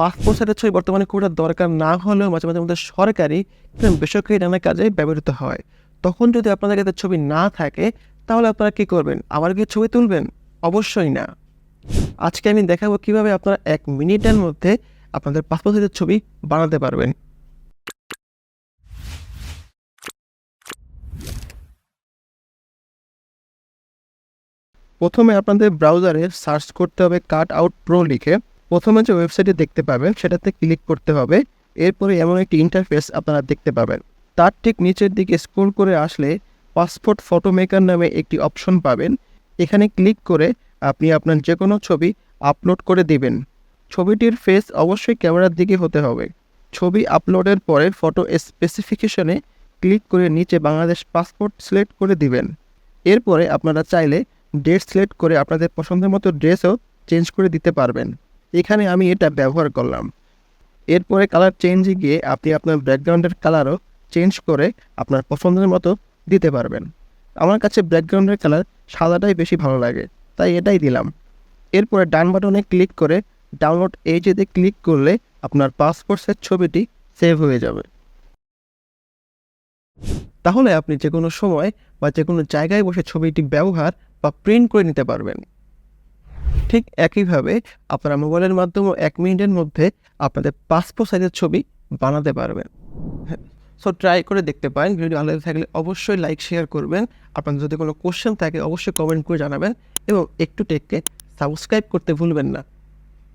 Passport সাইজের ছবি বর্তমানে খুব একটা দরকার না হলেও মাঝে মাঝে আমাদের সরকারি এবং বেসরকারি নানা কাজে ব্যবহৃত হয়। তখন যদি আপনাদের কাছে ছবি না থাকে তাহলে আপনারা কী করবেন? আবার কি ছবি তুলবেন? অবশ্যই না। আজকে আমি দেখাবো কীভাবে আপনারা 1 মিনিটের মধ্যে আপনাদের পাসপোর্ট সাইজের ছবি বানাতে পারবেন। প্রথমে আপনাদের ব্রাউজারে সার্চ করতে হবে কাট আউট প্রো লিখে। প্রথমে যে ওয়েবসাইটে দেখতে পাবেন সেটাতে ক্লিক করতে হবে। এরপরে এমন একটি ইন্টারফেস আপনারা দেখতে পাবেন। তার ঠিক নিচের দিকে স্ক্রল করে আসলে পাসপোর্ট ফটো মেকার নামে একটি অপশন পাবেন। এখানে ক্লিক করে আপনি আপনার যে কোনো ছবি আপলোড করে দিবেন। ছবিটির ফেস অবশ্যই ক্যামেরার দিকে হতে হবে। ছবি আপলোডের পরে ফটো স্পেসিফিকেশনে ক্লিক করে নিচে বাংলাদেশ পাসপোর্ট সিলেক্ট করে দিবেন। এরপরে আপনারা চাইলে ডেট সিলেক্ট করে আপনাদের পছন্দের মতো ড্রেসও চেঞ্জ করে দিতে পারবেন। এখানে আমি এটা ব্যবহার করলাম। এরপরে কালার চেঞ্জে গিয়ে আপনি আপনার ব্যাকগ্রাউন্ডের কালারও চেঞ্জ করে আপনার পছন্দের মতো দিতে পারবেন। আমার কাছে ব্যাকগ্রাউন্ডের কালার সাদাটাই বেশি ভালো লাগে, তাই এটাই দিলাম। এরপরে ডান বাটনে ক্লিক করে ডাউনলোড এজেতে ক্লিক করলে আপনার পাসপোর্ট সাইজ ছবিটি সেভ হয়ে যাবে। তাহলে আপনি যে কোনো সময় বা যে কোনো জায়গায় বসে ছবিটি ব্যবহার বা প্রিন্ট করে নিতে পারবেন। ঠিক একইভাবে আপনারা মোবাইলের মাধ্যমেও 1 মিনিটের মধ্যে আপনাদের পাসপোর্ট সাইজের ছবি বানাতে পারবেন। সো ট্রাই করে দেখতে পারেন। ভিডিও ভালো লেগে থাকলে অবশ্যই লাইক শেয়ার করবেন। আপনাদের যদি কোনো কোশ্চেন থাকে অবশ্যই কমেন্ট করে জানাবেন এবং একটু টেককে সাবস্ক্রাইব করতে ভুলবেন না।